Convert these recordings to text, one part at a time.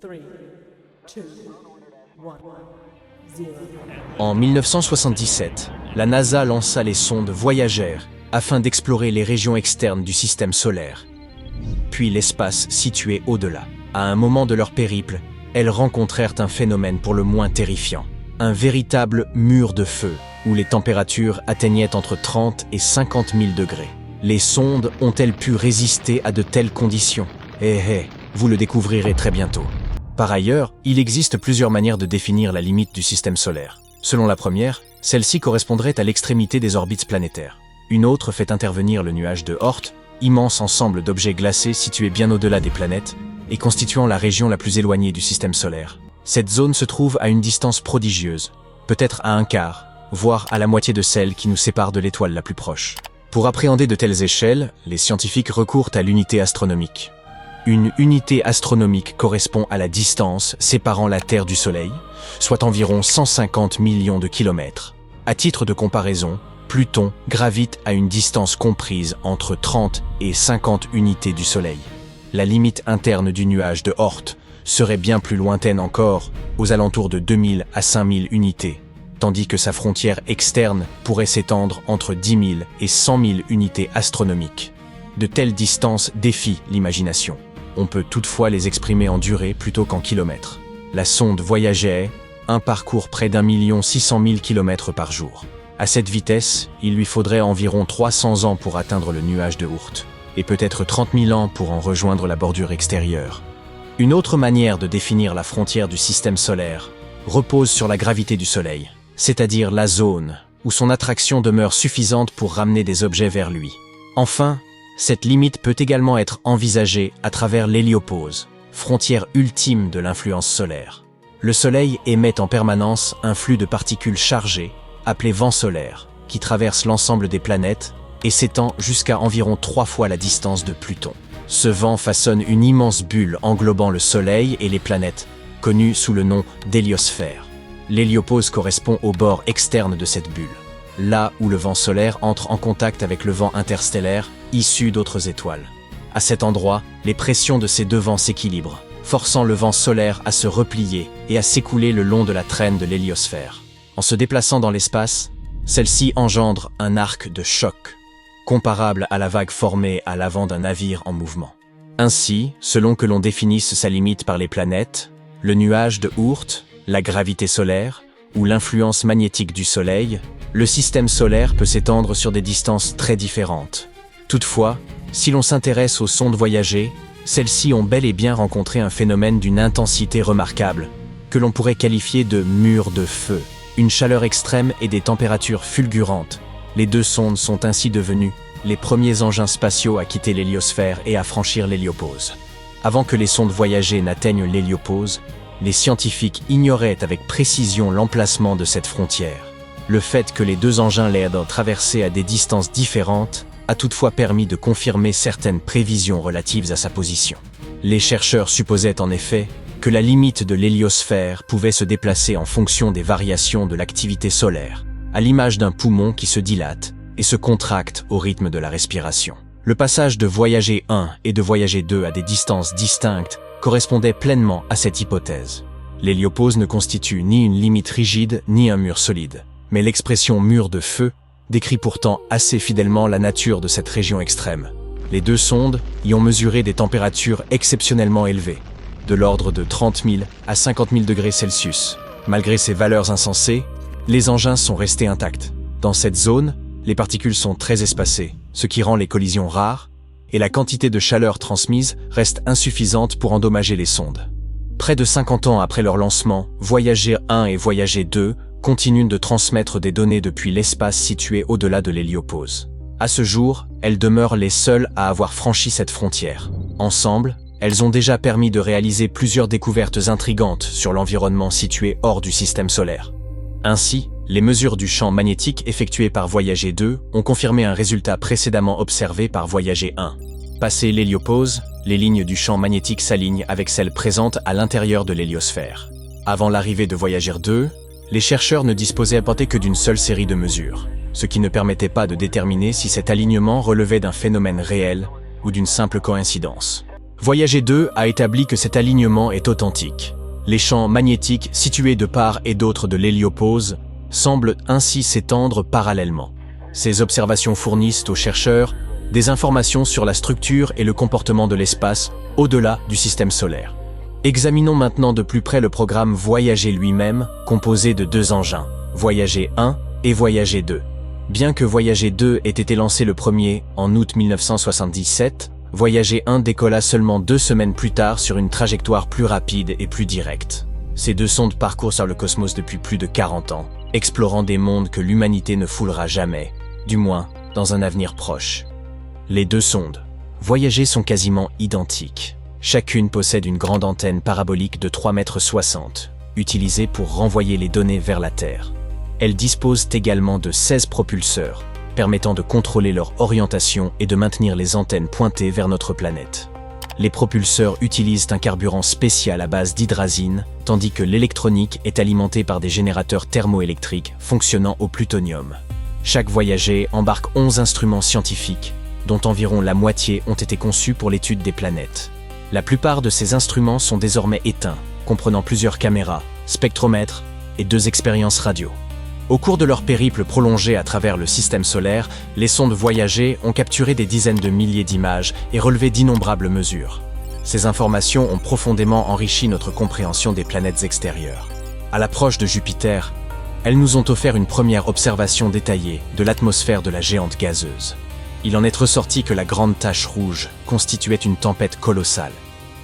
3, 2, 1, 0. En 1977, la NASA lança les sondes Voyager afin d'explorer les régions externes du système solaire, puis l'espace situé au-delà. À un moment de leur périple, elles rencontrèrent un phénomène pour le moins terrifiant, un véritable mur de feu, où les températures atteignaient entre 30 et 50 000 degrés. Les sondes ont-elles pu résister à de telles conditions? Vous le découvrirez très bientôt. Par ailleurs, il existe plusieurs manières de définir la limite du système solaire. Selon la première, celle-ci correspondrait à l'extrémité des orbites planétaires. Une autre fait intervenir le nuage de Oort, immense ensemble d'objets glacés situés bien au-delà des planètes et constituant la région la plus éloignée du système solaire. Cette zone se trouve à une distance prodigieuse, peut-être à un quart, voire à la moitié de celle qui nous sépare de l'étoile la plus proche. Pour appréhender de telles échelles, les scientifiques recourent à l'unité astronomique. Une unité astronomique correspond à la distance séparant la Terre du Soleil, soit environ 150 millions de kilomètres. À titre de comparaison, Pluton gravite à une distance comprise entre 30 et 50 unités du Soleil. La limite interne du nuage de Oort serait bien plus lointaine encore, aux alentours de 2000 à 5000 unités, tandis que sa frontière externe pourrait s'étendre entre 10 000 et 100 000 unités astronomiques. De telles distances défient l'imagination. On peut toutefois les exprimer en durée plutôt qu'en kilomètres. La sonde Voyager parcourt près d'1 600 000 km par jour. À cette vitesse, il lui faudrait environ 300 ans pour atteindre le nuage de Oort, et peut-être 30 000 ans pour en rejoindre la bordure extérieure. Une autre manière de définir la frontière du système solaire repose sur la gravité du Soleil, c'est-à-dire la zone où son attraction demeure suffisante pour ramener des objets vers lui. Enfin, cette limite peut également être envisagée à travers l'héliopause, frontière ultime de l'influence solaire. Le Soleil émet en permanence un flux de particules chargées, appelé vent solaire, qui traverse l'ensemble des planètes et s'étend jusqu'à environ 3 fois la distance de Pluton. Ce vent façonne une immense bulle englobant le Soleil et les planètes, connue sous le nom d'héliosphère. L'héliopause correspond au bord externe de cette bulle, là où le vent solaire entre en contact avec le vent interstellaire issu d'autres étoiles. À cet endroit, les pressions de ces deux vents s'équilibrent, forçant le vent solaire à se replier et à s'écouler le long de la traîne de l'héliosphère. En se déplaçant dans l'espace, celle-ci engendre un arc de choc, comparable à la vague formée à l'avant d'un navire en mouvement. Ainsi, selon que l'on définisse sa limite par les planètes, le nuage de Oort, la gravité solaire ou l'influence magnétique du Soleil, le système solaire peut s'étendre sur des distances très différentes. Toutefois, si l'on s'intéresse aux sondes Voyager, celles-ci ont bel et bien rencontré un phénomène d'une intensité remarquable, que l'on pourrait qualifier de mur de feu. Une chaleur extrême et des températures fulgurantes. Les deux sondes sont ainsi devenues les premiers engins spatiaux à quitter l'héliosphère et à franchir l'héliopause. Avant que les sondes Voyager n'atteignent l'héliopause, les scientifiques ignoraient avec précision l'emplacement de cette frontière. Le fait que les deux engins l'aient traversé à des distances différentes a toutefois permis de confirmer certaines prévisions relatives à sa position. Les chercheurs supposaient en effet que la limite de l'héliosphère pouvait se déplacer en fonction des variations de l'activité solaire, à l'image d'un poumon qui se dilate et se contracte au rythme de la respiration. Le passage de Voyager 1 et de Voyager 2 à des distances distinctes correspondait pleinement à cette hypothèse. L'héliopause ne constitue ni une limite rigide ni un mur solide, mais l'expression mur de feu décrit pourtant assez fidèlement la nature de cette région extrême. Les deux sondes y ont mesuré des températures exceptionnellement élevées, de l'ordre de 30 000 à 50 000 degrés Celsius. Malgré ces valeurs insensées, les engins sont restés intacts. Dans cette zone, les particules sont très espacées, ce qui rend les collisions rares, et la quantité de chaleur transmise reste insuffisante pour endommager les sondes. Près de 50 ans après leur lancement, Voyager 1 et Voyager 2 continuent de transmettre des données depuis l'espace situé au-delà de l'héliopause. À ce jour, elles demeurent les seules à avoir franchi cette frontière. Ensemble, elles ont déjà permis de réaliser plusieurs découvertes intrigantes sur l'environnement situé hors du système solaire. Ainsi, les mesures du champ magnétique effectuées par Voyager 2 ont confirmé un résultat précédemment observé par Voyager 1. Passé l'héliopause, les lignes du champ magnétique s'alignent avec celles présentes à l'intérieur de l'héliosphère. Avant l'arrivée de Voyager 2, les chercheurs ne disposaient que d'une seule série de mesures, ce qui ne permettait pas de déterminer si cet alignement relevait d'un phénomène réel ou d'une simple coïncidence. Voyager 2 a établi que cet alignement est authentique. Les champs magnétiques situés de part et d'autre de l'héliopause semblent ainsi s'étendre parallèlement. Ces observations fournissent aux chercheurs des informations sur la structure et le comportement de l'espace au-delà du système solaire. Examinons maintenant de plus près le programme Voyager lui-même, composé de 2 engins, Voyager 1 et Voyager 2. Bien que Voyager 2 ait été lancé le premier en août 1977, Voyager 1 décolla seulement 2 semaines plus tard sur une trajectoire plus rapide et plus directe. Ces 2 sondes parcourent sur le cosmos depuis plus de 40 ans, explorant des mondes que l'humanité ne foulera jamais, du moins dans un avenir proche. Les 2 sondes Voyager sont quasiment identiques. Chacune possède une grande antenne parabolique de 3,60 m, utilisée pour renvoyer les données vers la Terre. Elles disposent également de 16 propulseurs, permettant de contrôler leur orientation et de maintenir les antennes pointées vers notre planète. Les propulseurs utilisent un carburant spécial à base d'hydrazine, tandis que l'électronique est alimentée par des générateurs thermoélectriques fonctionnant au plutonium. Chaque Voyager embarque 11 instruments scientifiques, dont environ la moitié ont été conçus pour l'étude des planètes. La plupart de ces instruments sont désormais éteints, comprenant plusieurs caméras, spectromètres et 2 expériences radio. Au cours de leur périple prolongé à travers le système solaire, les sondes Voyager ont capturé des dizaines de milliers d'images et relevé d'innombrables mesures. Ces informations ont profondément enrichi notre compréhension des planètes extérieures. À l'approche de Jupiter, elles nous ont offert une première observation détaillée de l'atmosphère de la géante gazeuse. Il en est ressorti que la grande tache rouge constituait une tempête colossale,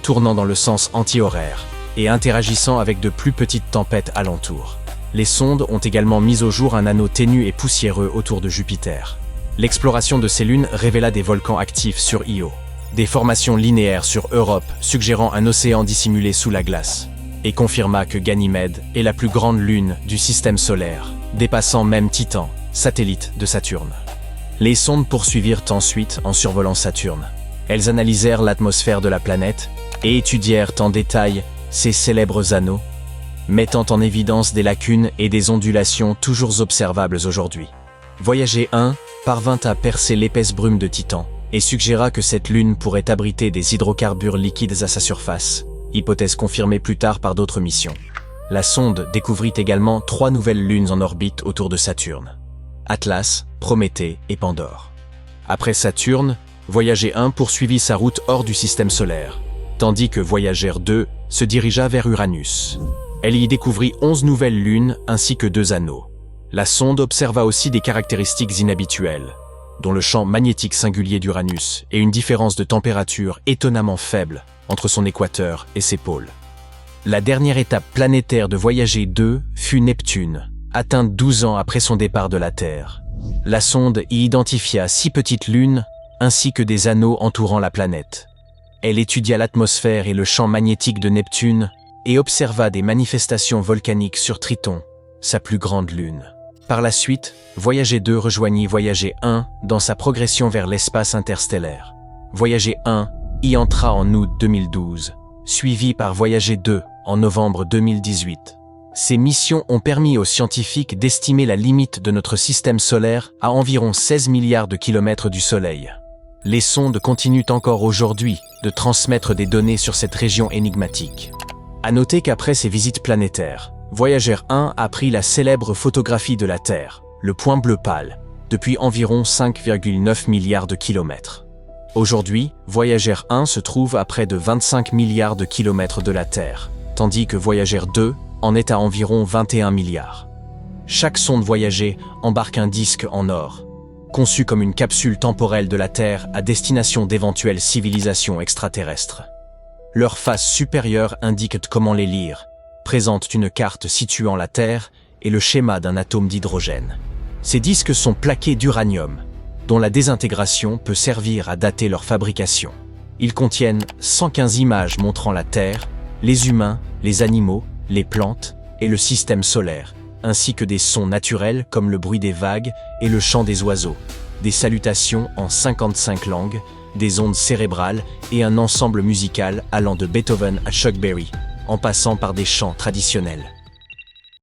tournant dans le sens anti-horaire et interagissant avec de plus petites tempêtes alentour. Les sondes ont également mis au jour un anneau ténu et poussiéreux autour de Jupiter. L'exploration de ces lunes révéla des volcans actifs sur Io, des formations linéaires sur Europe suggérant un océan dissimulé sous la glace, et confirma que Ganymède est la plus grande lune du système solaire, dépassant même Titan, satellite de Saturne. Les sondes poursuivirent ensuite en survolant Saturne. Elles analysèrent l'atmosphère de la planète et étudièrent en détail ses célèbres anneaux, mettant en évidence des lacunes et des ondulations toujours observables aujourd'hui. Voyager 1 parvint à percer l'épaisse brume de Titan et suggéra que cette lune pourrait abriter des hydrocarbures liquides à sa surface, hypothèse confirmée plus tard par d'autres missions. La sonde découvrit également 3 nouvelles lunes en orbite autour de Saturne: Atlas, Prométhée et Pandore. Après Saturne, Voyager 1 poursuivit sa route hors du système solaire, tandis que Voyager 2 se dirigea vers Uranus. Elle y découvrit 11 nouvelles lunes ainsi que 2 anneaux. La sonde observa aussi des caractéristiques inhabituelles, dont le champ magnétique singulier d'Uranus et une différence de température étonnamment faible entre son équateur et ses pôles. La dernière étape planétaire de Voyager 2 fut Neptune, atteinte 12 ans après son départ de la Terre. La sonde y identifia 6 petites lunes ainsi que des anneaux entourant la planète. Elle étudia l'atmosphère et le champ magnétique de Neptune et observa des manifestations volcaniques sur Triton, sa plus grande lune. Par la suite, Voyager 2 rejoignit Voyager 1 dans sa progression vers l'espace interstellaire. Voyager 1 y entra en août 2012, suivi par Voyager 2 en novembre 2018. Ces missions ont permis aux scientifiques d'estimer la limite de notre système solaire à environ 16 milliards de kilomètres du Soleil. Les sondes continuent encore aujourd'hui de transmettre des données sur cette région énigmatique. À noter qu'après ces visites planétaires, Voyager 1 a pris la célèbre photographie de la Terre, le point bleu pâle, depuis environ 5,9 milliards de kilomètres. Aujourd'hui, Voyager 1 se trouve à près de 25 milliards de kilomètres de la Terre, tandis que Voyager 2 en est à environ 21 milliards. Chaque sonde Voyager embarque un disque en or, conçu comme une capsule temporelle de la Terre à destination d'éventuelles civilisations extraterrestres. Leur face supérieure indique comment les lire, présente une carte situant la Terre et le schéma d'un atome d'hydrogène. Ces disques sont plaqués d'uranium, dont la désintégration peut servir à dater leur fabrication. Ils contiennent 115 images montrant la Terre, les humains, les animaux, les plantes et le système solaire, ainsi que des sons naturels comme le bruit des vagues et le chant des oiseaux, des salutations en 55 langues, des ondes cérébrales et un ensemble musical allant de Beethoven à Chuck Berry, en passant par des chants traditionnels.